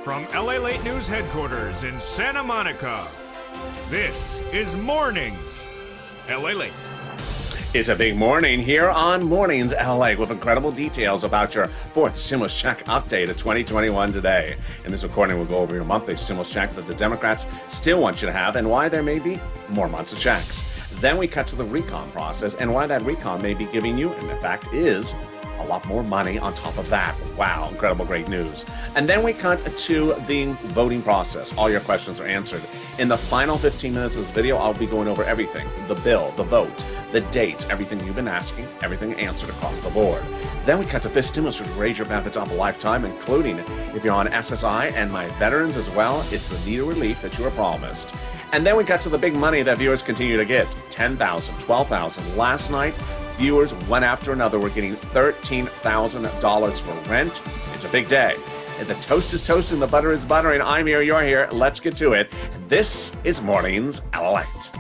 From LALATE News Headquarters in Santa Monica, this is Mornings LALATE. It's a big morning here on Mornings LA with incredible details about your fourth stimulus check update of 2021 today. In this recording, we'll go over your monthly stimulus check that the Democrats still want you to have and why there may be more months of checks. Then we cut to the recon process and why that recon may be giving you, and in fact is, a lot more money on top of that. Wow, incredible, great news. And then we cut to the voting process. All your questions are answered. In the final 15 minutes of this video, I'll be going over everything. The bill, the vote, the dates, everything you've been asking, everything answered across the board. Then we cut to fifth stimulus, which raise your benefits up a lifetime, including if you're on SSI and my veterans as well, it's the needed relief that you were promised. And then we got to the big money that viewers continue to get. $10,000, $12,000. Last night, viewers, one after another, were getting $13,000 for rent. It's a big day. And the toast is toasting, the butter is buttering. I'm here, you're here. Let's get to it. This is Mornings LALATE.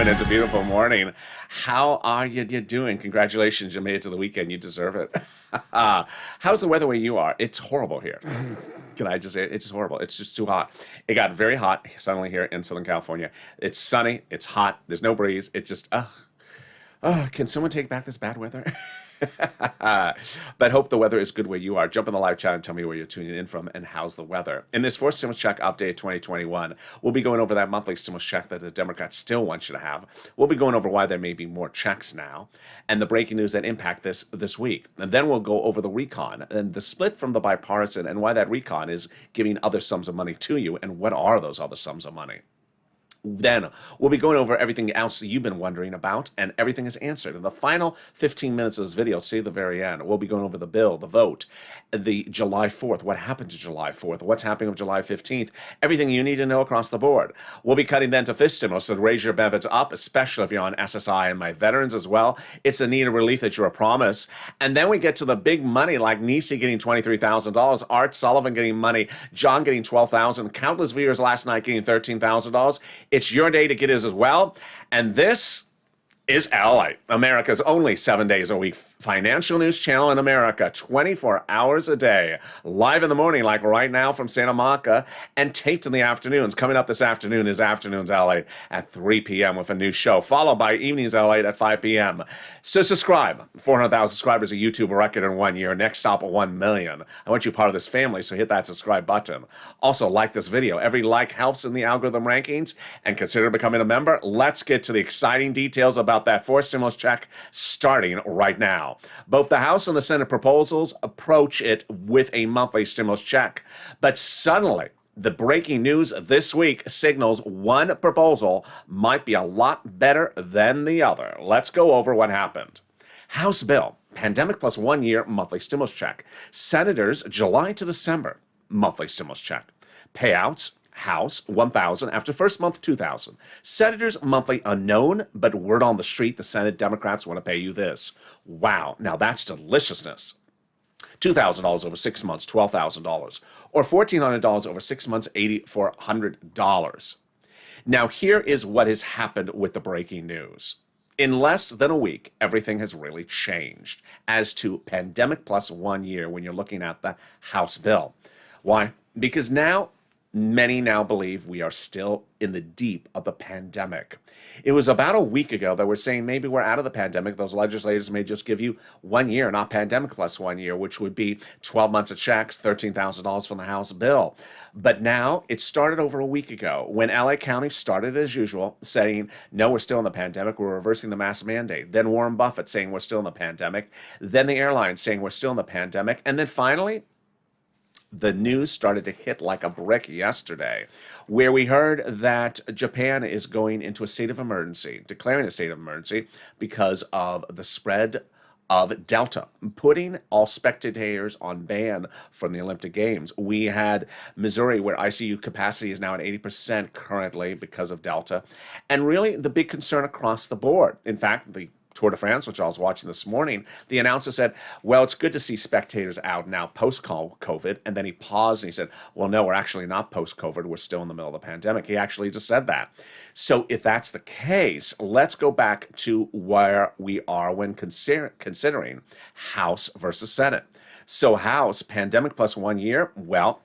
It's a beautiful morning. How are you doing? Congratulations, you made it to the weekend. You deserve it. How's the weather where you are? It's horrible here. Can I just say it? It's just horrible. It's just too hot. It got very hot suddenly here in Southern California. It's sunny. It's hot. There's no breeze. It's just, can someone take back this bad weather? But hope the weather is good where you are. Jump in the live chat and tell me where you're tuning in from and how's the weather. In this fourth stimulus check update 2021, we'll be going over that monthly stimulus check that the Democrats still want you to have. We'll be going over why there may be more checks now and the breaking news that impact this week. And then we'll go over the recon and the split from the bipartisan and why that recon is giving other sums of money to you and what are those other sums of money. Then we'll be going over everything else that you've been wondering about, and everything is answered. In the final 15 minutes of this video, see the very end, we'll be going over the bill, the vote, the July 4th, what happened to July 4th, what's happening on July 15th, everything you need to know across the board. We'll be cutting then to fifth stimulus to raise your benefits up, especially if you're on SSI and my veterans as well. It's a needed relief that you were promised. And then we get to the big money like Nisi getting $23,000, Art Sullivan getting money, John getting $12,000, countless viewers last night getting $13,000. It's your day to get his as well. And this is LALATE, America's only 7 days a week financial news channel in America, 24 hours a day, live in the morning like right now from Santa Monica, and taped in the afternoons. Coming up this afternoon is Afternoons LALATE at 3 p.m. with a new show, followed by Evenings LALATE at 5 p.m. So subscribe. 400,000 subscribers, a YouTube record in 1 year. Next stop, 1 million. I want you part of this family, so hit that subscribe button. Also, like this video. Every like helps in the algorithm rankings, and consider becoming a member. Let's get to the exciting details about that fourth stimulus check starting right now. Both the House and the Senate proposals approach it with a monthly stimulus check. But suddenly, the breaking news this week signals one proposal might be a lot better than the other. Let's go over what happened. House bill, pandemic plus 1 year monthly stimulus check. Senators, July to December, monthly stimulus check. Payouts, House, $1,000 after first month, $2,000. Senators monthly unknown, but word on the street, the Senate Democrats want to pay you this. Wow, now that's deliciousness. $2,000 over 6 months, $12,000. Or $1,400 over 6 months, $8,400. Now here is what has happened with the breaking news. In less than a week, everything has really changed as to pandemic plus 1 year when you're looking at the House bill. Why? Because many now believe we are still in the deep of the pandemic. It was about a week ago that we're saying maybe we're out of the pandemic. Those legislators may just give you 1 year, not pandemic plus 1 year, which would be 12 months of checks, $13,000 from the House bill. But now it started over a week ago when LA County started as usual saying, no, we're still in the pandemic. We're reversing the mask mandate. Then Warren Buffett saying we're still in the pandemic. Then the airlines saying we're still in the pandemic. And then finally, the news started to hit like a brick yesterday, where we heard that Japan is going into a state of emergency, declaring a state of emergency because of the spread of Delta, putting all spectators on ban from the Olympic Games. We had Missouri, where ICU capacity is now at 80% currently because of Delta, and really the big concern across the board. In fact, the Tour de France, which I was watching this morning, the announcer said, well, it's good to see spectators out now post-COVID. And then he paused and he said, well, no, we're actually not post-COVID. We're still in the middle of the pandemic. He actually just said that. So if that's the case, let's go back to where we are when considering House versus Senate. So House, pandemic plus 1 year, well,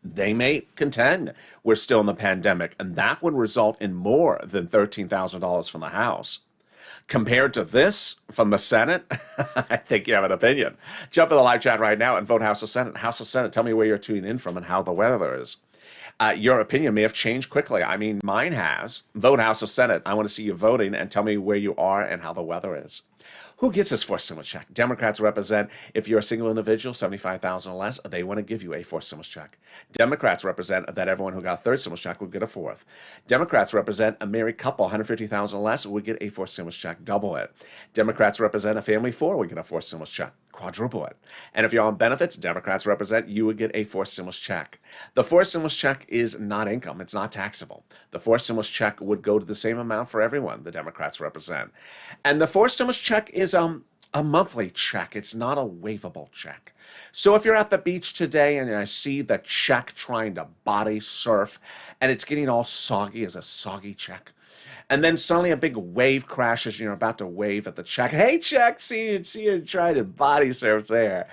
they may contend we're still in the pandemic, and that would result in more than $13,000 from the House. Compared to this from the Senate, I think you have an opinion. Jump in the live chat right now and vote House or Senate. House or Senate, tell me where you're tuning in from and how the weather is. Your opinion may have changed quickly. I mean, mine has. Vote House or Senate. I want to see you voting and tell me where you are and how the weather is. Who gets this forced stimulus check? Democrats represent, if you're a single individual, $75,000 or less, they want to give you a fourth stimulus check. Democrats represent that everyone who got a third stimulus check would get a fourth. Democrats represent a married couple, $150,000 or less, would get a fourth stimulus check, double it. Democrats represent a family of four would get a fourth stimulus check, quadruple it. And if you're on benefits, Democrats represent you would get a fourth stimulus check. The fourth stimulus check is not income. It's not taxable. The fourth stimulus check would go to the same amount for everyone the Democrats represent. And the fourth stimulus check is a monthly check. It's not a waivable check. So if you're at the beach today and I see the check trying to body surf and it's getting all soggy as a soggy check, and then suddenly a big wave crashes and you're about to wave at the check. Hey, check, see you trying to body surf there.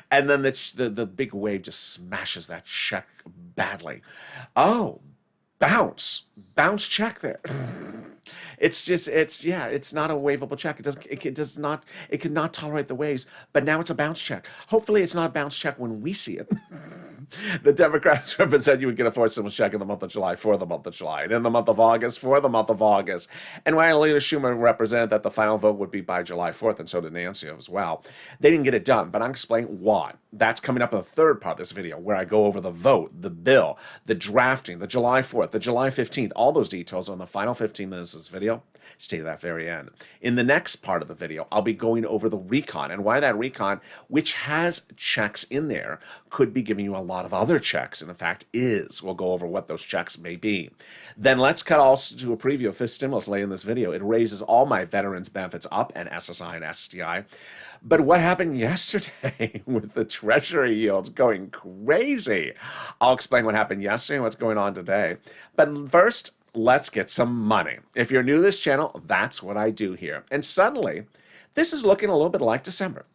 And then the big wave just smashes that check badly. Oh, bounce check there. It's not a waivable check. It cannot tolerate the waves, but now it's a bounce check. Hopefully it's not a bounce check when we see it. The Democrats represent you would get a fourth stimulus check in the month of July for the month of July, and in the month of August for the month of August. And while Leader Schumer represented that the final vote would be by July 4th, and so did Nancy as well, they didn't get it done, but I'll explain why. That's coming up in the third part of this video, where I go over the vote, the bill, the drafting, the July 4th, the July 15th, all those details on the final 15 minutes of this video. Stay to that very end. In the next part of the video, I'll be going over the recon and why that recon, which has checks in there, could be giving you a lot of other checks, and in fact is. We'll go over what those checks may be. Then let's cut also to a preview of fifth stimulus later in this video. It raises all my veterans benefits up, and SSI and STI. But what happened yesterday with the Treasury yields going crazy? I'll explain what happened yesterday and what's going on today. But first, let's get some money. If you're new to this channel, that's what I do here. And suddenly, this is looking a little bit like December.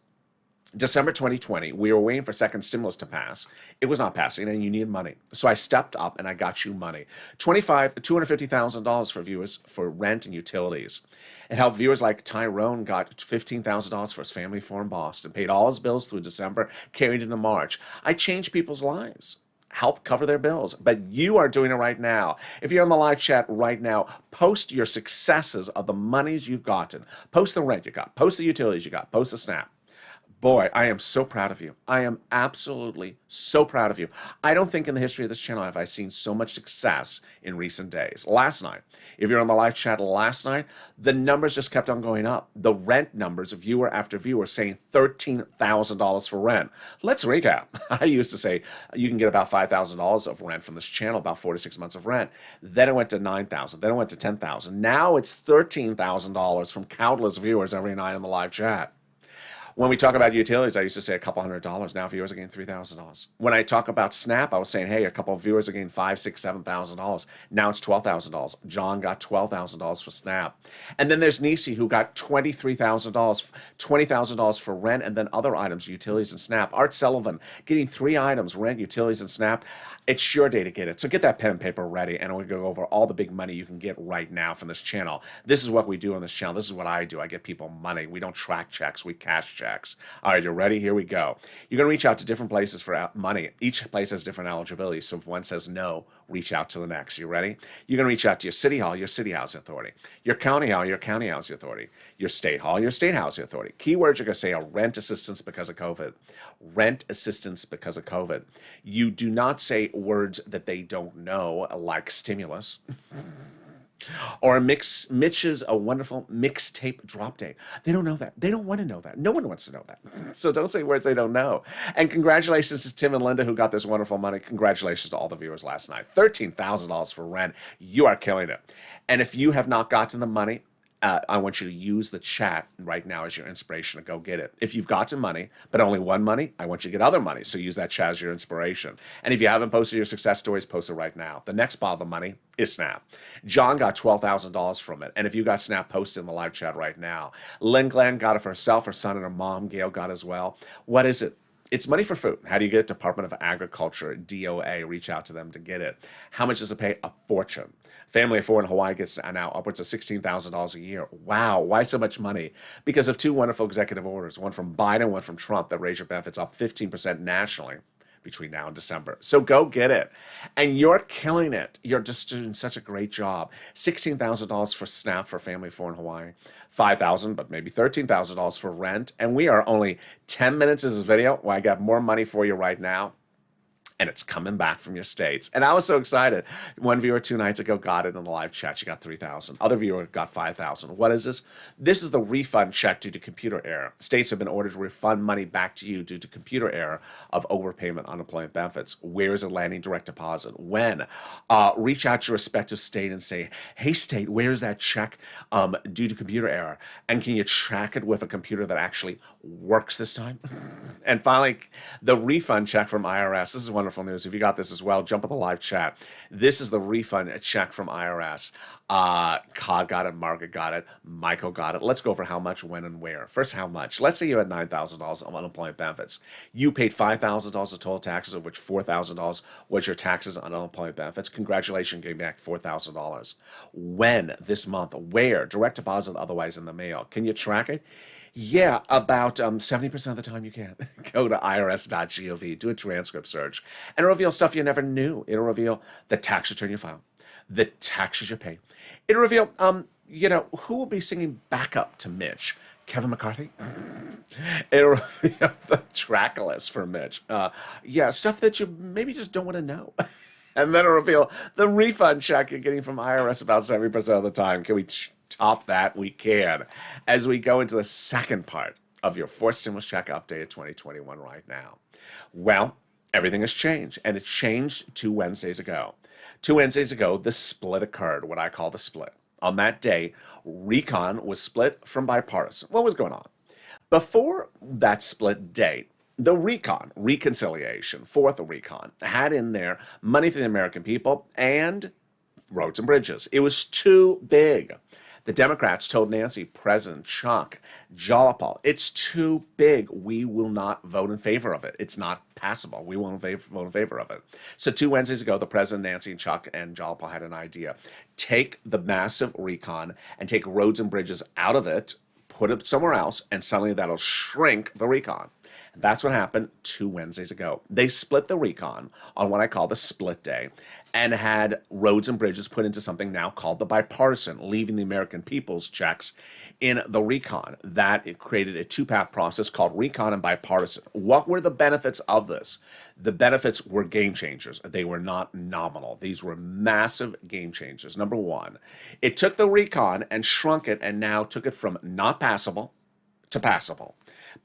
December 2020, we were waiting for second stimulus to pass. It was not passing, and you needed money. So I stepped up and I got you money. $250,000 for viewers for rent and utilities. It helped viewers like Tyrone got $15,000 for his family for in Boston, paid all his bills through December, carried into March. I changed people's lives. Help cover their bills, but you are doing it right now. If you're on the live chat right now, post your successes of the monies you've gotten. Post the rent you got, post the utilities you got, post the SNAP. Boy, I am so proud of you. I am absolutely so proud of you. I don't think in the history of this channel have I seen so much success in recent days. Last night, if you're on the live chat last night, the numbers just kept on going up. The rent numbers, viewer after viewer, saying $13,000 for rent. Let's recap. I used to say you can get about $5,000 of rent from this channel, about 4 to 6 months of rent. Then it went to $9,000. Then it went to $10,000. Now it's $13,000 from countless viewers every night on the live chat. When we talk about utilities, I used to say a couple $100. Now viewers are getting $3,000. When I talk about SNAP, I was saying, hey, a couple of viewers are getting $5,000, $6,000, $7,000. Now it's $12,000. John got $12,000 for SNAP. And then there's Nisi, who got $23,000, $20,000 for rent and then other items, utilities and SNAP. Art Sullivan getting 3 items, rent, utilities, and SNAP. It's your day to get it. So get that pen and paper ready, and we'll go over all the big money you can get right now from this channel. This is what we do on this channel. This is what I do. I get people money. We don't track checks. We cash checks. All right, you're ready? Here we go. You're going to reach out to different places for money. Each place has different eligibility. So if one says no, reach out to the next. You ready? You're going to reach out to your city hall, your city housing authority. Your county hall, your county housing authority. Your state hall, your state housing authority. Keywords you're going to say are rent assistance because of COVID. Rent assistance because of COVID. You do not say words that they don't know, like stimulus. Or Mitch's a wonderful mixtape drop date. They don't know that. They don't want to know that. No one wants to know that. So don't say words they don't know. And congratulations to Tim and Linda who got this wonderful money. Congratulations to all the viewers last night. $13,000 for rent. You are killing it. And if you have not gotten the money, I want you to use the chat right now as your inspiration to go get it. If you've gotten money, but only one money, I want you to get other money. So use that chat as your inspiration. And if you haven't posted your success stories, post it right now. The next bottle of money is Snap. John got $12,000 from it. And if you got Snap, post it in the live chat right now. Lynn Glenn got it for herself, her son, and her mom. Gail got it as well. What is it? It's money for food. How do you get it? Department of Agriculture, DOA. Reach out to them to get it. How much does it pay? A fortune. Family of four in Hawaii gets now upwards of $16,000 a year. Wow. Why so much money? Because of two wonderful executive orders, one from Biden, one from Trump, that raise your benefits up 15% nationally between now and December. So go get it. And you're killing it. You're just doing such a great job. $16,000 for SNAP for family of four in Hawaii. $5,000, but maybe $13,000 for rent. And we are only 10 minutes into this video. Well, I got more money for you right now. And it's coming back from your states. And I was so excited. One viewer 2 nights ago got it in the live chat. She got $3,000. Other viewer got $5,000. What is this? This is the refund check due to computer error. States have been ordered to refund money back to you due to computer error of overpayment unemployment benefits. Where is it landing? Direct deposit. When? Reach out to your respective state and say, hey, state, where's that check due to computer error? And can you track it with a computer that actually works this time? And finally, the refund check from IRS. This is wonderful news. If you got this as well, jump in the live chat. This is the refund check from IRS. Cod got it, Margaret got it, Michael got it. Let's go over how much, when, and where. First, how much? Let's say you had $9,000 of unemployment benefits. You paid $5,000 of total taxes, of which $4,000 was your taxes on unemployment benefits. Congratulations, getting back $4,000. When? This month. Where? Direct deposit, otherwise in the mail. Can you track it? Yeah, about 70% of the time you can. Go to irs.gov, do a transcript search, and it'll reveal stuff you never knew. It'll reveal the tax return you file, the taxes you pay. It'll reveal, who will be singing backup to Mitch? Kevin McCarthy? It'll reveal the track list for Mitch. Stuff that you maybe just don't want to know. And then it'll reveal the refund check you're getting from IRS about 70% of the time. Can we top that? We can. As we go into the second part of your fourth stimulus check update of 2021 right now. Well, everything has changed, and it changed 2 Wednesdays ago. 2 Wednesdays ago, the split occurred, what I call the split. On that day, recon was split from bipartisan. What was going on? Before that split date, the reconciliation, fourth recon, had in there money for the American people and roads and bridges. It was too big. The Democrats told Nancy, President, Chuck, Jalopal, it's too big. We will not vote in favor of it. It's not passable. We won't vote in favor of it. So 2 Wednesdays ago, the President, Nancy, and Chuck, and Jalopal had an idea. Take the massive recon and take roads and bridges out of it, put it somewhere else, and suddenly that'll shrink the recon. That's what happened 2 Wednesdays ago. They split the recon on what I call the split day and had roads and bridges put into something now called the bipartisan, leaving the American people's checks in the recon. That it created a 2-path process called recon and bipartisan. What were the benefits of this? The benefits were game changers. They were not nominal. These were massive game changers. Number one, it took the recon and shrunk it and now took it from not passable to passable.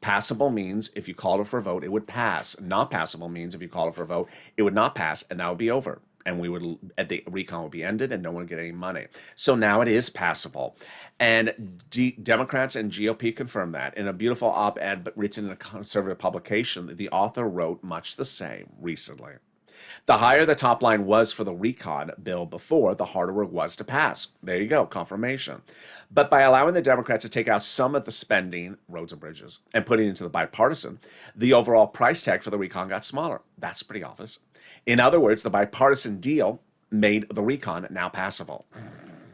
Passable means if you called it for a vote, it would pass. Not passable means if you called it for a vote, it would not pass, and that would be over. And the recon would be ended, and no one would get any money. So now it is passable. And Democrats and GOP confirmed that. In a beautiful op-ed written in a conservative publication, the author wrote much the same recently. The higher the top line was for the recon bill before, the harder it was to pass. There you go, confirmation. But by allowing the Democrats to take out some of the spending, roads and bridges, and putting it into the bipartisan, the overall price tag for the recon got smaller. That's pretty obvious. In other words, the bipartisan deal made the recon now passable.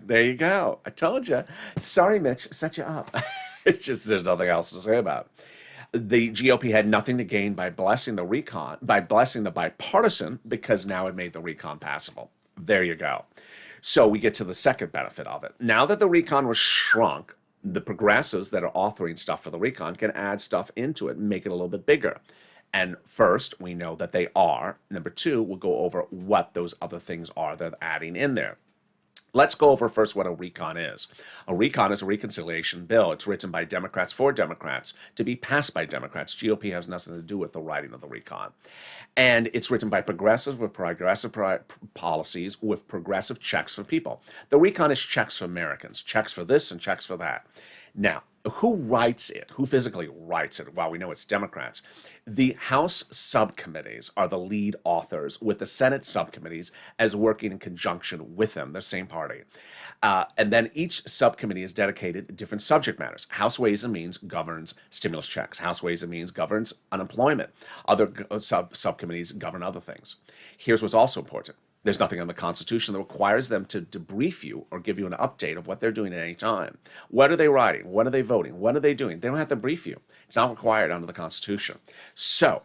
There you go. I told you. Sorry, Mitch, set you up. It's just there's nothing else to say about it. The GOP had nothing to gain by blessing the recon, by blessing the bipartisan, because now it made the recon passable. There you go. So we get to the second benefit of it. Now that the recon was shrunk, the progressives that are authoring stuff for the recon can add stuff into it and make it a little bit bigger. And first, we know that they are. Number two, we'll go over what those other things are they're adding in there. Let's go over first what a recon is. A recon is a reconciliation bill. It's written by Democrats for Democrats to be passed by Democrats. GOP has nothing to do with the writing of the recon. And it's written by progressives with progressive policies with progressive checks for people. The recon is checks for Americans, checks for this and checks for that. Now, who writes it? Who physically writes it? Well, we know it's Democrats. The House subcommittees are the lead authors, with the Senate subcommittees as working in conjunction with them, the same party. And then each subcommittee is dedicated to different subject matters. House Ways and Means governs stimulus checks. House Ways and Means governs unemployment. Other subcommittees govern other things. Here's what's also important. There's nothing in the Constitution that requires them to debrief you or give you an update of what they're doing at any time. What are they writing? What are they voting? What are they doing? They don't have to brief you. It's not required under the Constitution. So,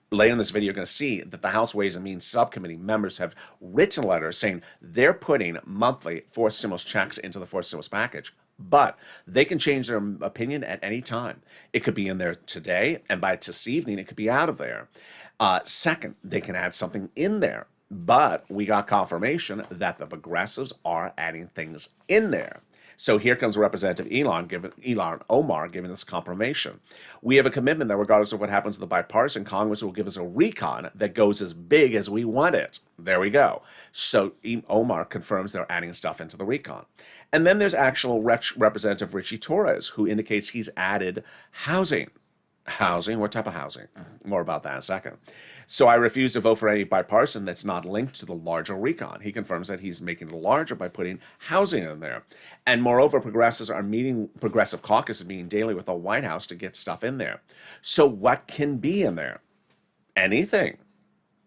later in this video, you're going to see that the House Ways and Means Subcommittee members have written letters saying they're putting monthly forced stimulus checks into the forced stimulus package. But they can change their opinion at any time. It could be in there today, and by this evening, it could be out of there. Second, they can add something in there. But we got confirmation that the progressives are adding things in there. So here comes Representative Ilhan Omar giving us confirmation. We have a commitment that regardless of what happens to the bipartisan, Congress will give us a recon that goes as big as we want it. There we go. So Omar confirms they're adding stuff into the recon. And then there's actual Representative Richie Torres, who indicates he's added housing. Housing? What type of housing? More about that in a second. So I refuse to vote for any bipartisan that's not linked to the larger recon. He confirms that he's making it larger by putting housing in there. And moreover, progressive caucus is meeting daily with the White House to get stuff in there. So what can be in there? Anything.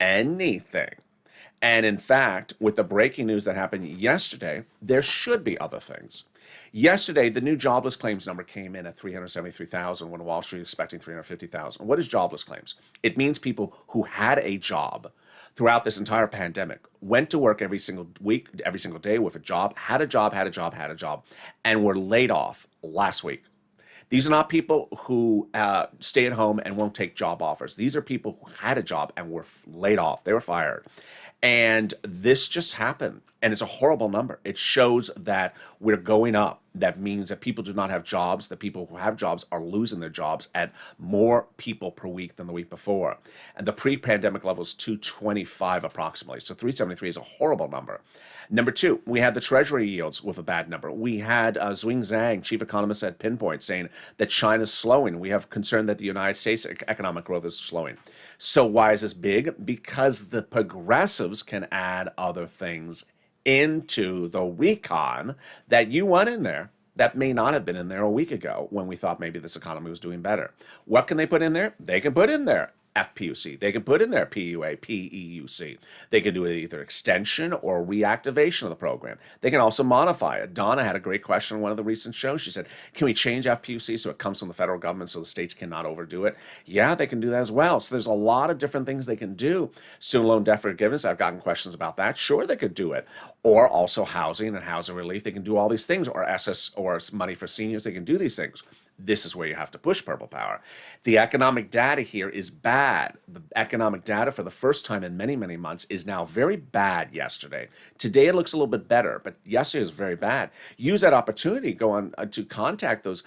Anything. And in fact, with the breaking news that happened yesterday, there should be other things. Yesterday, the new jobless claims number came in at 373,000 when Wall Street was expecting 350,000. What is jobless claims? It means people who had a job throughout this entire pandemic, went to work every single week, every single day with a job, had a job, and were laid off last week. These are not people who stay at home and won't take job offers. These are people who had a job and were laid off. They were fired. And this just happened, and it's a horrible number. It shows that we're going up. That means that people do not have jobs. The people who have jobs are losing their jobs at more people per week than the week before. And the pre-pandemic level is 225 approximately. So 373 is a horrible number. Number two, we had the Treasury yields with a bad number. We had Zwing Zhang, chief economist at Pinpoint, saying that China's slowing. We have concern that the United States economic growth is slowing. So why is this big? Because the progressives can add other things into the recon that you want in there that may not have been in there a week ago when we thought maybe this economy was doing better. What can they put in there? They can put in there FPUC. They can put in there PUA, PEUC. They can do either extension or reactivation of the program. They can also modify it. Donna had a great question on one of the recent shows. She said, can we change FPUC so it comes from the federal government so the states cannot overdo it? Yeah, they can do that as well. So there's a lot of different things they can do. Student loan debt forgiveness, I've gotten questions about that. Sure, they could do it. Or also housing and housing relief. They can do all these things. Or SS or money for seniors. They can do these things. This is where you have to push purple power. The economic data here is bad. The economic data for the first time in many, many months is now very bad yesterday. Today it looks a little bit better, but yesterday was very bad. Use that opportunity, go on to contact those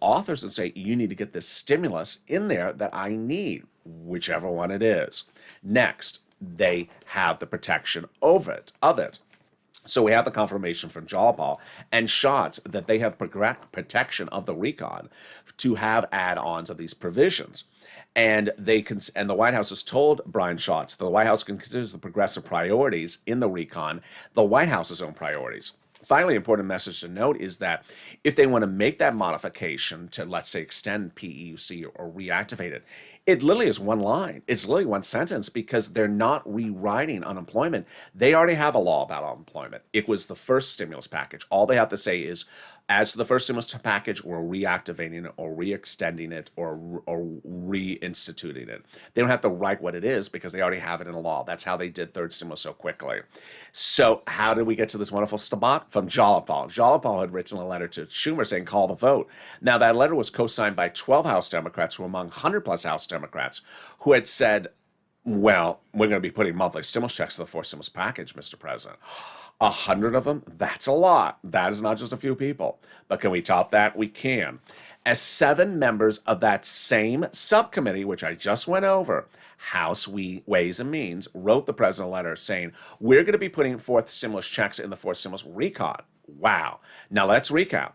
authors and say, you need to get this stimulus in there that I need, whichever one it is. Next, they have the protection of it. So we have the confirmation from Jawball and Schatz that they have protection of the recon to have add-ons of these provisions. And the White House has told Brian Schatz the White House considers the progressive priorities in the recon the White House's own priorities. Finally, important message to note is that if they want to make that modification to, let's say, extend PEUC or reactivate it, it literally is one line. It's literally one sentence because they're not rewriting unemployment. They already have a law about unemployment. It was the first stimulus package. All they have to say is, as to the first stimulus package, we're reactivating it or re-extending it or reinstituting it. They don't have to write what it is because they already have it in the law. That's how they did third stimulus so quickly. So how did we get to this wonderful spot? From Jayapal. Jayapal had written a letter to Schumer saying, call the vote. Now, that letter was co-signed by 12 House Democrats who were among 100-plus House Democrats who had said, well, we're going to be putting monthly stimulus checks to the fourth stimulus package, Mr. President. 100 of them, that's a lot. That is not just a few people. But can we top that? We can. As 7 members of that same subcommittee, which I just went over, House Ways and Means, wrote the president a letter saying, we're going to be putting forth stimulus checks in the fourth stimulus recon. Wow. Now let's recap.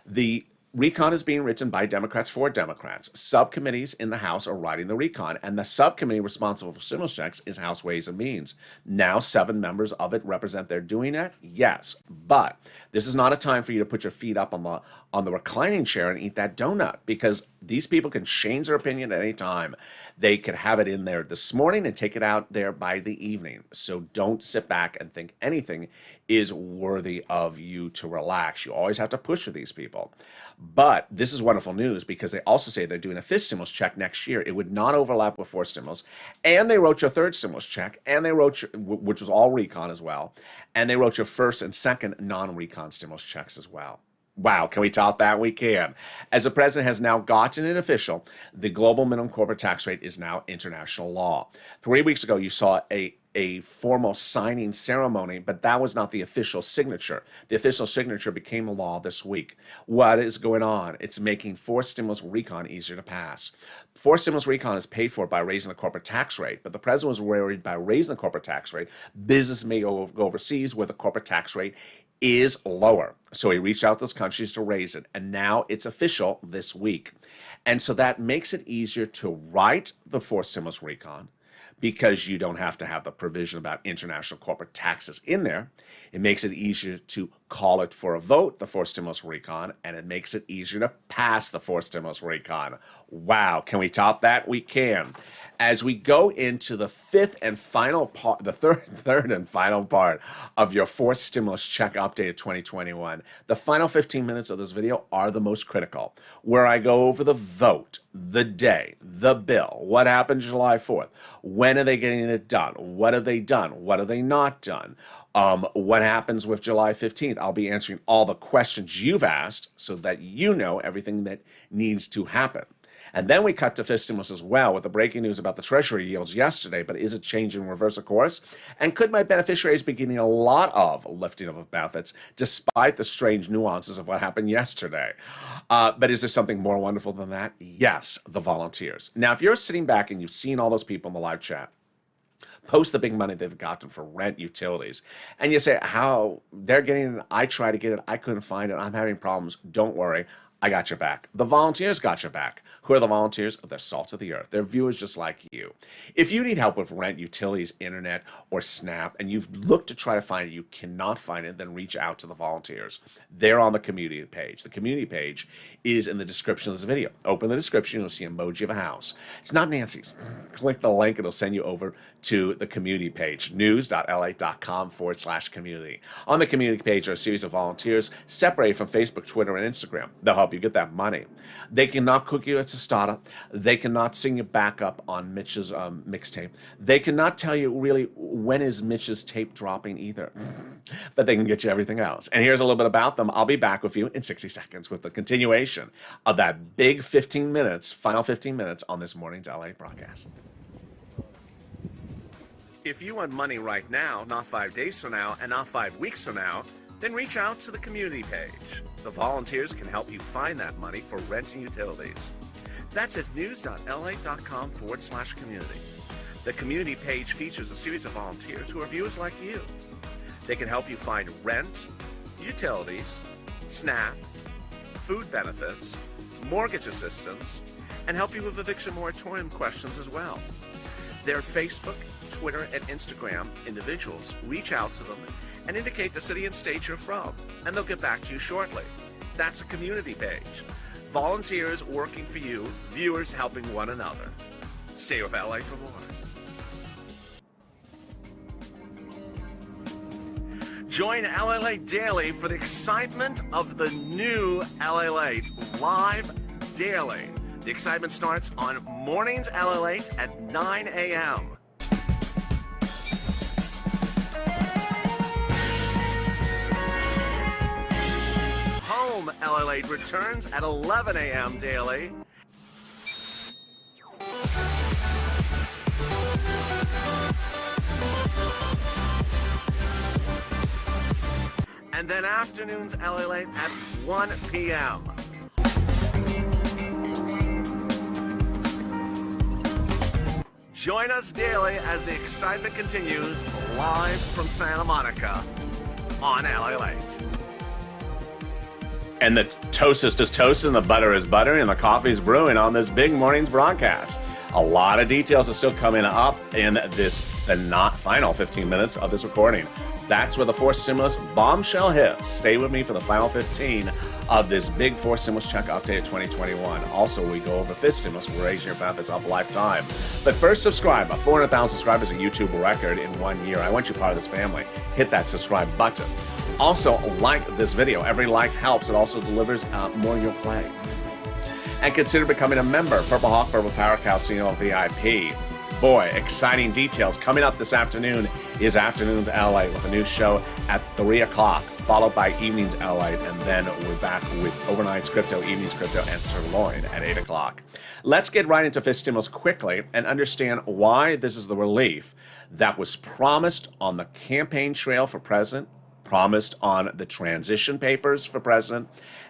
The recon is being written by Democrats for Democrats. Subcommittees in the House are writing the recon, and the subcommittee responsible for stimulus checks is House Ways and Means. Now 7 members of it represent they're doing it? Yes. But this is not a time for you to put your feet up on the reclining chair and eat that donut, because these people can change their opinion at any time. They could have it in there this morning and take it out there by the evening. So don't sit back and think anything is worthy of you to relax. You always have to push for these people. But this is wonderful news, because they also say they're doing a 5th stimulus check next year. It would not overlap with 4th stimulus. And they wrote your 3rd stimulus check, and they wrote which was all recon as well. And they wrote your 1st and 2nd non-recon stimulus checks as well. Wow, can we top that? We can. As the president has now gotten it official, the global minimum corporate tax rate is now international law. 3 weeks ago, you saw a formal signing ceremony, but that was not the official signature. The official signature became law this week. What is going on? It's making 4th stimulus recon easier to pass. 4th stimulus recon is paid for by raising the corporate tax rate, but the president was worried by raising the corporate tax rate, business may go overseas where the corporate tax rate is lower. So he reached out to those countries to raise it, and now it's official this week. And so that makes it easier to write the 4th stimulus recon, because you don't have to have the provision about international corporate taxes in there. It makes it easier to call it for a vote, the 4th stimulus recon, and it makes it easier to pass the 4th stimulus recon. Wow, can we top that? We can. As we go into the 5th and final part, the third and final part of your 4th stimulus check update of 2021, the final 15 minutes of this video are the most critical, where I go over the vote, the day, the bill, what happened July 4th, when are they getting it done, what have they done, what have they not done, what happens with July 15th. I'll be answering all the questions you've asked so that you know everything that needs to happen. And then we cut to 5th stimulus as well, with the breaking news about the Treasury yields yesterday. But is it changing reverse of course? And could my beneficiaries be getting a lot of lifting of benefits, despite the strange nuances of what happened yesterday? But is there something more wonderful than that? Yes, the volunteers. Now, if you're sitting back and you've seen all those people in the live chat post the big money they've gotten for rent, utilities, and you say, how they're getting it, I try to get it, I couldn't find it, I'm having problems, don't worry, I got your back. The volunteers got your back. Who are the volunteers? They're salt of the earth. They're viewers just like you. If you need help with rent, utilities, internet, or SNAP, and you've looked to try to find it, you cannot find it, then reach out to the volunteers. They're on the community page. The community page is in the description of this video. Open the description, you'll see an emoji of a house. It's not Nancy's. Click the link, it'll send you over to the community page, news.lalate.com/community. On the community page are a series of volunteers separated from Facebook, Twitter, and Instagram. They'll help you get that money. They cannot cook you a tostada. They cannot sing you back up on Mitch's mixtape. They cannot tell you really when is Mitch's tape dropping either. But they can get you everything else. And here's a little bit about them. I'll be back with you in 60 seconds with the continuation of that big 15 minutes, final 15 minutes on this morning's LA broadcast. If you want money right now, not 5 days from now, and not 5 weeks from now, then reach out to the community page. The volunteers can help you find that money for rent and utilities. That's at news.lalate.com/community. The community page features a series of volunteers who are viewers like you. They can help you find rent, utilities, SNAP, food benefits, mortgage assistance, and help you with eviction moratorium questions as well. Their Facebook, Twitter, and Instagram individuals reach out to them and indicate the city and state you're from, and they'll get back to you shortly. That's a community page. Volunteers working for you, viewers helping one another. Stay with LA for more. Join LALATE Daily for the excitement of the new LALATE live daily. The excitement starts on mornings LALATE at 9 a.m. Home LALATE returns at 11 a.m. daily. and then afternoons LALATE at 1 p.m. Join us daily as the excitement continues live from Santa Monica on LALATE. And the toast is just toasting, the butter is buttering, and the coffee's brewing on this big morning's broadcast. A lot of details are still coming up in the not final 15 minutes of this recording. That's where the fourth stimulus bombshell hits. Stay with me for the final 15 of this big fourth stimulus check update 2021. Also, we go over fifth stimulus, we're raising your benefits up a lifetime. But first, subscribe. 400,000 subscribers, a YouTube record in 1 year. I want you part of this family. Hit that subscribe button. Also, like this video. Every like helps. It also delivers more you'll play. And consider becoming a member. Purple Hawk, Purple Power, Calcino VIP. Boy, exciting details. Coming up this afternoon is Afternoons LA with a new show at 3 o'clock, followed by Evenings LA, and then we're back with Overnight's Crypto, Evenings Crypto, and Sirloin at 8 o'clock. Let's get right into fifth stimulus quickly and understand why this is the relief that was promised on the campaign trail for president, promised on the transition papers for president,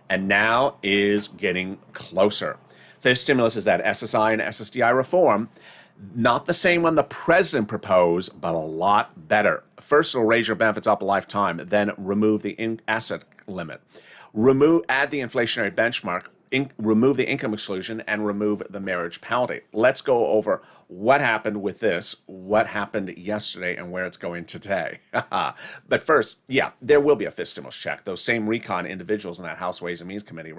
and now is getting closer. Fifth stimulus is that SSI and SSDI reform. Not the same one the president proposed, but a lot better. First, it'll raise your benefits up a lifetime, then remove the asset limit. Add the inflationary benchmark, remove the income exclusion, and remove the marriage penalty. Let's go over what happened with this, what happened yesterday, and where it's going today. But first, yeah, there will be a fifth stimulus check. Those same recon individuals in that House Ways and Means Committee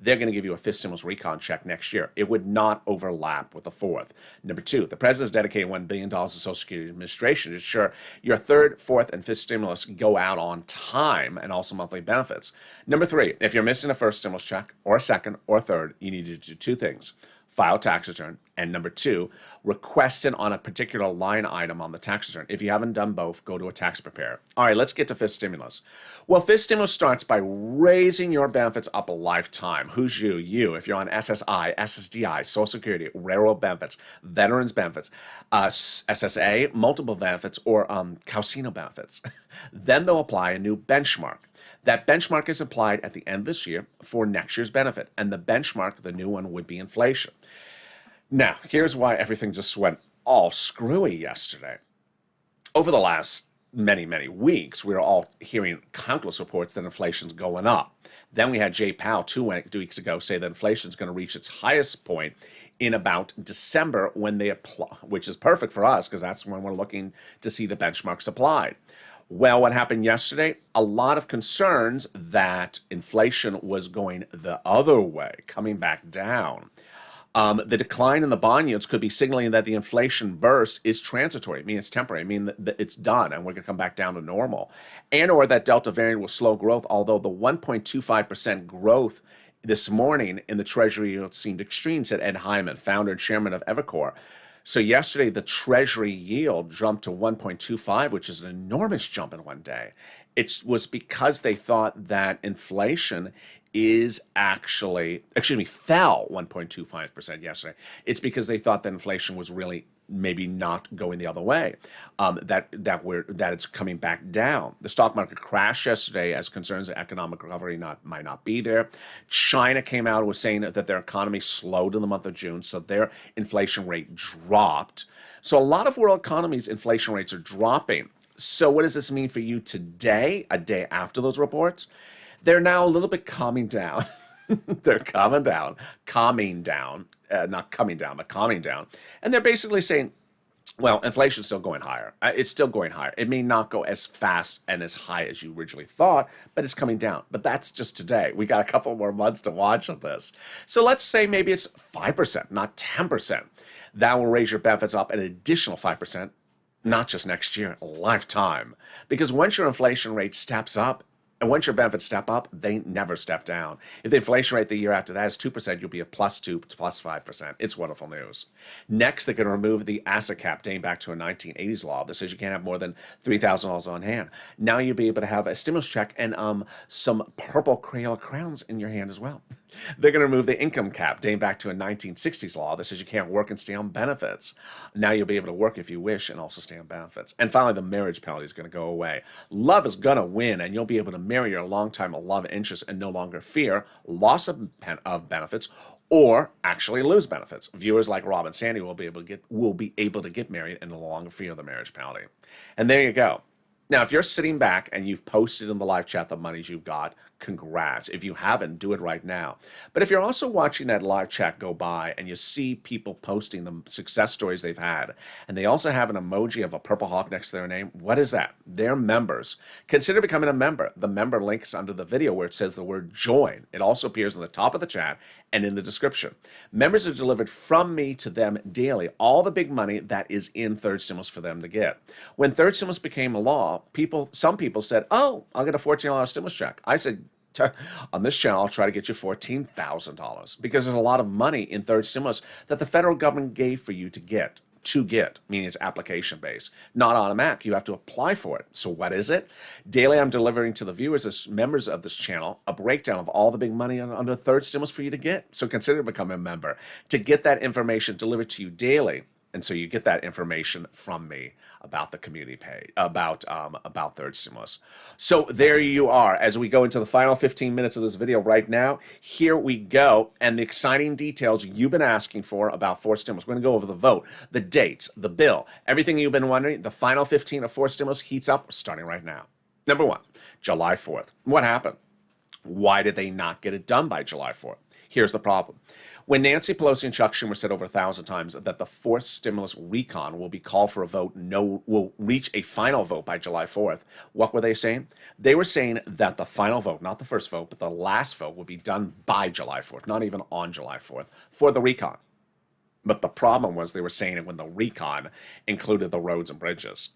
they're going to give you a fifth stimulus recon check next year. It would not overlap with the fourth. Number two, the president's dedicating $1 billion to Social Security Administration to ensure your third, fourth, and fifth stimulus go out on time, and also monthly benefits. Number three, if you're missing a first stimulus check or a second or a third, you need to do two things. File tax return, and number two, request it on a particular line item on the tax return. If you haven't done both, go to a tax preparer. All right, let's get to fifth stimulus. Well, fifth stimulus starts by raising your benefits up a lifetime. Who's you? You. If you're on SSI, SSDI, Social Security, railroad benefits, veterans benefits, SSA, multiple benefits, or Calcino benefits. Then they'll apply a new benchmark. That benchmark is applied at the end of this year for next year's benefit, and the benchmark, the new one, would be inflation. Now, here's why everything just went all screwy yesterday. Over the last many, many weeks, we were all hearing countless reports that inflation's going up. Then we had Jay Powell 2 weeks ago say that inflation's going to reach its highest point in about December when they apply, which is perfect for us because that's when we're looking to see the benchmarks applied. Well, what happened yesterday? A lot of concerns that inflation was going the other way, coming back down. The decline in the bond yields could be signaling that the inflation burst is transitory. I mean, it's temporary. I mean, that it's done, and we're going to come back down to normal. And or that Delta variant will slow growth, although the 1.25% growth this morning in the Treasury yield seemed extreme, said Ed Hyman, founder and chairman of Evercore. So yesterday, the Treasury yield jumped to 1.25, which is an enormous jump in one day. It was because they thought that inflation is fell 1.25% yesterday. It's because they thought that inflation was really maybe not going the other way, that it's coming back down. The stock market crashed yesterday as concerns of economic recovery might not be there. China came out and was saying that their economy slowed in the month of June, so their inflation rate dropped. So a lot of world economies' inflation rates are dropping. So what does this mean for you today, a day after those reports? They're now a little bit calming down. They're calming down, not coming down, but calming down. And they're basically saying, well, inflation's still going higher. It's still going higher. It may not go as fast and as high as you originally thought, but it's coming down. But that's just today. We got a couple more months to watch on this. So let's say maybe it's 5%, not 10%. That will raise your benefits up an additional 5%, not just next year, a lifetime. Because once your inflation rate steps up, and once your benefits step up, they never step down. If the inflation rate the year after that is 2%, you'll be a +2 to +5%. It's wonderful news. Next, they're going to remove the asset cap dating back to a 1980s law that says you can't have more than $3,000 on hand. Now you'll be able to have a stimulus check and some purple Crayola crowns in your hand as well. They're going to remove the income cap dating back to a 1960s law that says you can't work and stay on benefits. Now you'll be able to work if you wish and also stay on benefits. And finally, the marriage penalty is going to go away. Love is going to win, and you'll be able to marry your longtime love interest and no longer fear loss of benefits or actually lose benefits. Viewers like Rob and Sandy will be able to get married and no longer fear the marriage penalty. And there you go. Now, if you're sitting back and you've posted in the live chat the monies you've got, congrats. If you haven't, do it right now. But if you're also watching that live chat go by and you see people posting the success stories they've had, and they also have an emoji of a purple hawk next to their name, what is that? They're members. Consider becoming a member. The member link is under the video where it says the word join. It also appears on the top of the chat and in the description. Members are delivered from me to them daily, all the big money that is in third stimulus for them to get. When third stimulus became a law, some people said, oh, I'll get a $14 stimulus check. I said, on this channel, I'll try to get you $14,000 because there's a lot of money in third stimulus that the federal government gave for you to get, meaning it's application based, not automatic. You have to apply for it. So what is it? Daily, I'm delivering to the viewers as members of this channel a breakdown of all the big money under third stimulus for you to get. So consider becoming a member to get that information delivered to you daily. And so you get that information from me about the community page, about third stimulus. So there you are. As we go into the final 15 minutes of this video right now, here we go. And the exciting details you've been asking for about fourth stimulus. We're going to go over the vote, the dates, the bill, everything you've been wondering. The final 15 of fourth stimulus heats up starting right now. Number one, July 4th. What happened? Why did they not get it done by July 4th? Here's the problem. When Nancy Pelosi and Chuck Schumer said over 1,000 times that the fourth stimulus recon will be called for a vote, will reach a final vote by July 4th, what were they saying? They were saying that the final vote, not the first vote, but the last vote will be done by July 4th, not even on July 4th, for the recon. But the problem was they were saying it when the recon included the roads and bridges.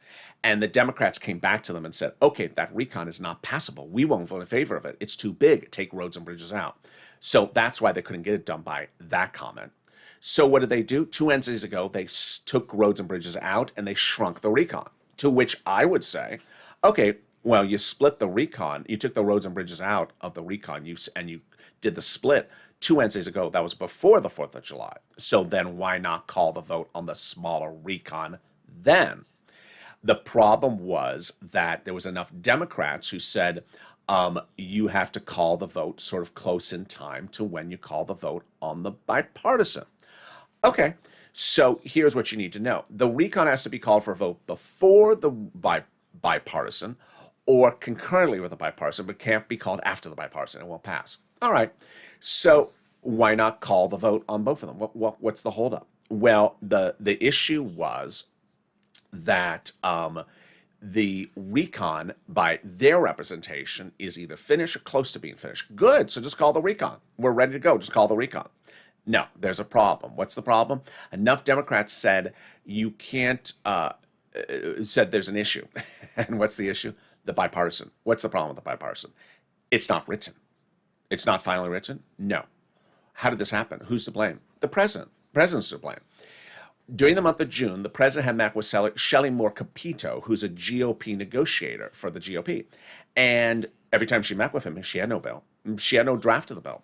And the Democrats came back to them and said, okay, that recon is not passable. We won't vote in favor of it. It's too big. Take roads and bridges out. So that's why they couldn't get it done by that comment. So what did they do? 2 Wednesdays ago, they took roads and bridges out and they shrunk the recon. To which I would say, okay, well, you split the recon. You took the roads and bridges out of the recon and you did the split 2 Wednesdays ago. That was before the 4th of July. So then why not call the vote on the smaller recon then? The problem was that there was enough Democrats who said, you have to call the vote sort of close in time to when you call the vote on the bipartisan. Okay, so here's what you need to know. The recon has to be called for a vote before the bipartisan or concurrently with the bipartisan, but can't be called after the bipartisan. It won't pass. All right, so why not call the vote on both of them? What's the holdup? Well, the issue was that the recon by their representation is either finished or close to being finished. Good, so just call the recon. We're ready to go, just call the recon. No, there's a problem. What's the problem? Enough Democrats said you can't, said there's an issue. And what's the issue? The bipartisan. What's the problem with the bipartisan? It's not written. It's not finally written? No. How did this happen? Who's to blame? The president. The president's to blame. During the month of June, the president had met with Shelley Moore Capito, who's a GOP negotiator for the GOP. And every time she met with him, she had no bill. She had no draft of the bill.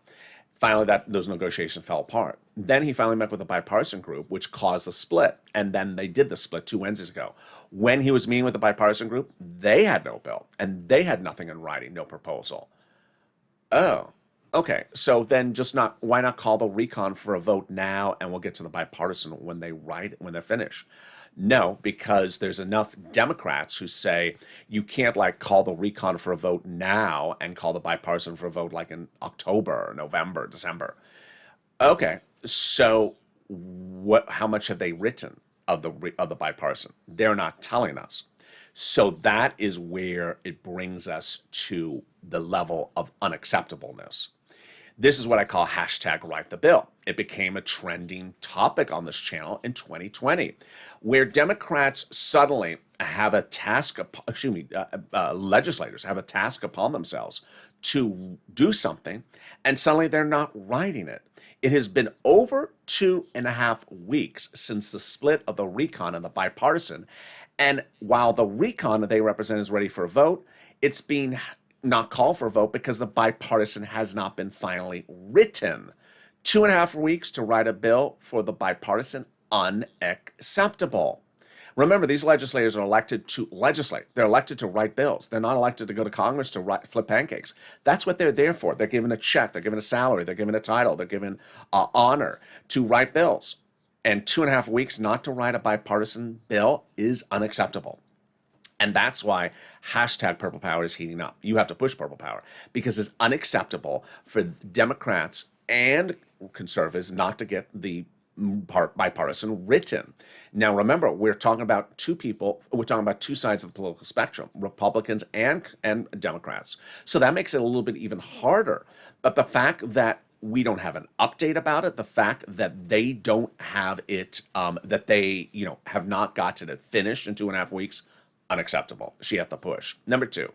Finally, those negotiations fell apart. Then he finally met with a bipartisan group, which caused the split. And then they did the split 2 Wednesdays ago. When he was meeting with the bipartisan group, they had no bill. And they had nothing in writing, no proposal. Oh. Okay, so then why not call the recon for a vote now and we'll get to the bipartisan when they're finished? No, because there's enough Democrats who say you can't call the recon for a vote now and call the bipartisan for a vote like in October, or November, December. Okay, so how much have they written of the bipartisan? They're not telling us. So that is where it brings us to the level of unacceptableness. This is what I call hashtag write the bill. It became a trending topic on this channel in 2020, where Democrats suddenly have a task, legislators have a task upon themselves to do something, and suddenly they're not writing it. It has been over 2.5 weeks since the split of the recon and the bipartisan, and while the recon they represent is ready for a vote, it's being not call for a vote because the bipartisan has not been finally written. 2.5 weeks to write a bill for the bipartisan, unacceptable. Remember, these legislators are elected to legislate. They're elected to write bills. They're not elected to go to Congress to flip pancakes. That's what they're there for. They're given a check. They're given a salary. They're given a title. They're given honor to write bills. And 2.5 weeks not to write a bipartisan bill is unacceptable. And that's why hashtag Purple Power is heating up. You have to push Purple Power because it's unacceptable for Democrats and conservatives not to get the bipartisan written. Now, remember, we're talking about two people. We're talking about two sides of the political spectrum, Republicans and Democrats. So that makes it a little bit even harder. But the fact that we don't have an update about it, the fact that they don't have it, that they, have not gotten it finished in 2.5 weeks, unacceptable. She had to push. Number two,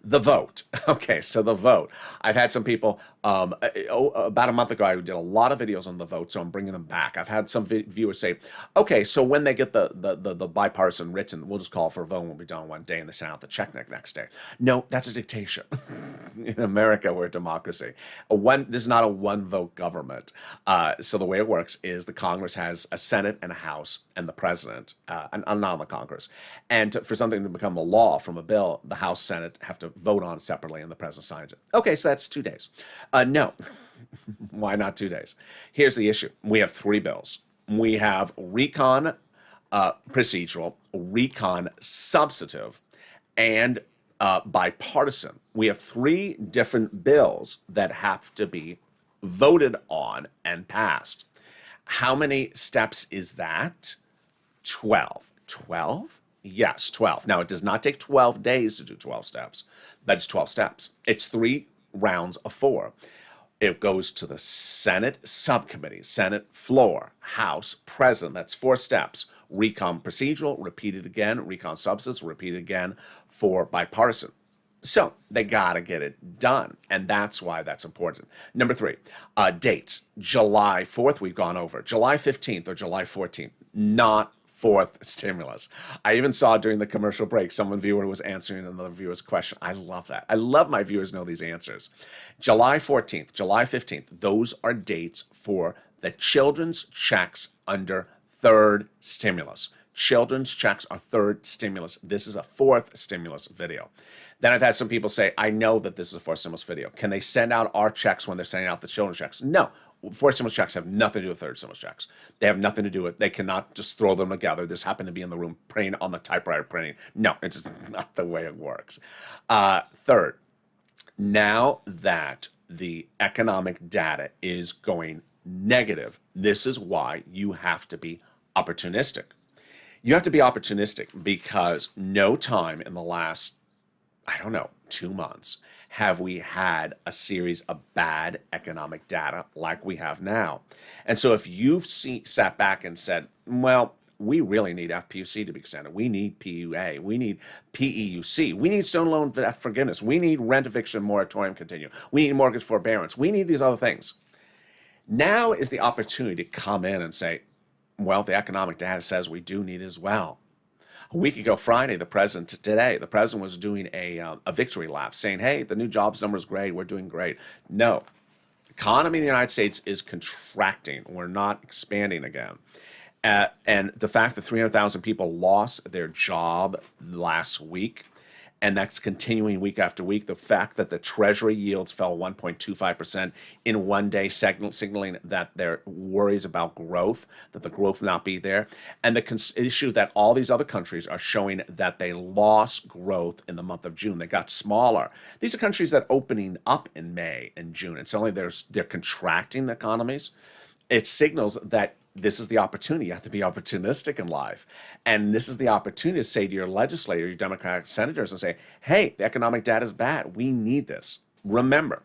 the vote. Okay, so the vote. I've had some people, about a month ago, I did a lot of videos on the vote, so I'm bringing them back. I've had some viewers say, okay, so when they get the bipartisan written, we'll just call for a vote and we'll be done one day and they send out the check next day. No, that's a dictatorship. In America, we're a democracy. This is not a one-vote government. So the way it works is the Congress has a Senate and a House and the president, and not the Congress. And for something to become a law from a bill, the House, Senate have to vote on it separately and the president signs it. Okay, so that's 2 days. No. Why not 2 days? Here's the issue. We have 3 bills. We have recon procedural, recon substantive, and bipartisan. We have 3 different bills that have to be voted on and passed. How many steps is that? 12. 12? Yes, 12. Now, it does not take 12 days to do 12 steps. That's 12 steps. It's 3 rounds of 4. It goes to the Senate subcommittee, Senate floor, House, President. That's 4 steps. Recon procedural, repeat it again. Recon substance, repeat it again for bipartisan. So they got to get it done, and that's why that's important. Number 3, dates. July 4th, we've gone over. July 15th or July 14th, not 4th stimulus. I even saw during the commercial break, viewer was answering another viewer's question. I love that. I love my viewers know these answers. July 14th, July 15th, those are dates for the children's checks under 3rd stimulus. Children's checks are 3rd stimulus. This is a 4th stimulus video. Then I've had some people say, I know that this is a 4th stimulus video. Can they send out our checks when they're sending out the children's checks? No. 4th stimulus checks have nothing to do with 3rd stimulus checks. They have nothing to do with, they cannot just throw them together. They just happen to be in the room printing on the typewriter printing. No, it's just not the way it works. Third, now that the economic data is going negative, this is why you have to be opportunistic. You have to be opportunistic because no time in the last 2 months have we had a series of bad economic data like we have now. And so if you've sat back and said, well, we really need FPUC to be extended. We need PUA. We need PEUC. We need student loan forgiveness. We need rent eviction moratorium continue. We need mortgage forbearance. We need these other things. Now is the opportunity to come in and say, well, the economic data says we do need it as well. A week ago Friday, the president was doing a victory lap saying, hey, the new jobs number is great. We're doing great. No. Economy in the United States is contracting. We're not expanding again. And the fact that 300,000 people lost their job last week, and that's continuing week after week. The fact that the Treasury yields fell 1.25% in one day, signaling that they're worries about growth, that the growth will not be there. And the issue that all these other countries are showing that they lost growth in the month of June. They got smaller. These are countries that are opening up in May and June. And suddenly they're contracting the economies. It signals that this is the opportunity. You have to be opportunistic in life. And this is the opportunity to say to your legislator, your Democratic senators, and say, hey, the economic data is bad. We need this. Remember,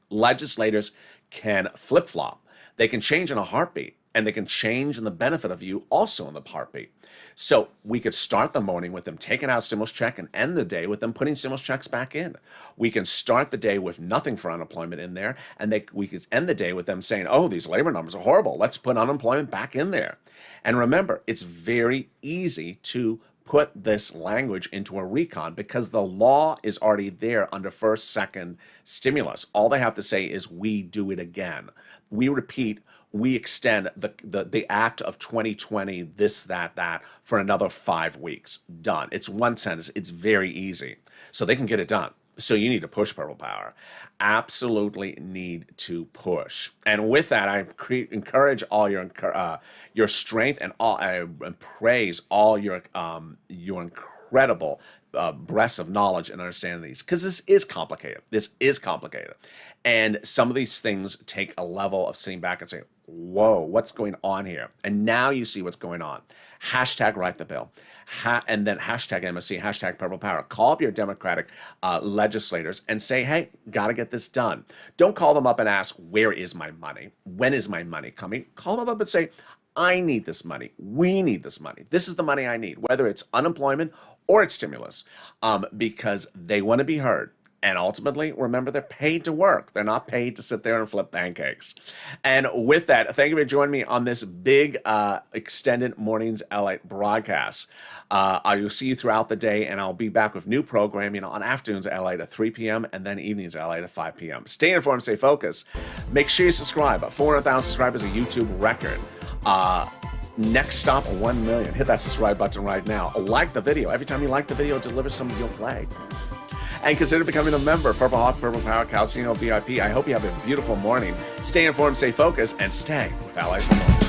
legislators can flip-flop. They can change in a heartbeat, and they can change in the benefit of you also in the heartbeat. So we could start the morning with them taking out stimulus check and end the day with them putting stimulus checks back in. We can start the day with nothing for unemployment in there, and we could end the day with them saying, oh, these labor numbers are horrible. Let's put unemployment back in there. And remember, it's very easy to put this language into a recon because the law is already there under first, second stimulus. All they have to say is we do it again. We repeat, we extend the act of 2020, this, that, for another 5 weeks. Done. It's one sentence. It's very easy. So they can get it done. So you need to push, Purple Power. Absolutely need to push. And with that, I encourage all your strength and praise all your incredible breadths of knowledge and understanding these, because this is complicated. This is complicated. And some of these things take a level of sitting back and saying, whoa, what's going on here? And now you see what's going on. Hashtag write the bill. And then hashtag MSC, hashtag Purple Power. Call up your Democratic legislators and say, hey, got to get this done. Don't call them up and ask, where is my money? When is my money coming? Call them up and say, I need this money. We need this money. This is the money I need, whether it's unemployment or it's stimulus, because they want to be heard. And ultimately, remember, they're paid to work. They're not paid to sit there and flip pancakes. And with that, thank you for joining me on this big extended Mornings LATE broadcast. I will see you throughout the day, and I'll be back with new programming on afternoons LATE at 3 p.m. and then evenings LATE at 5 p.m. Stay informed, stay focused. Make sure you subscribe. 400,000 subscribers, a YouTube record. Next stop, 1 million. Hit that subscribe button right now. Like the video. Every time you like the video, it delivers some of your play. And consider becoming a member. Purple Hawk, Purple Power, Calcino VIP. I hope you have a beautiful morning. Stay informed, stay focused, and stay with Allies for More.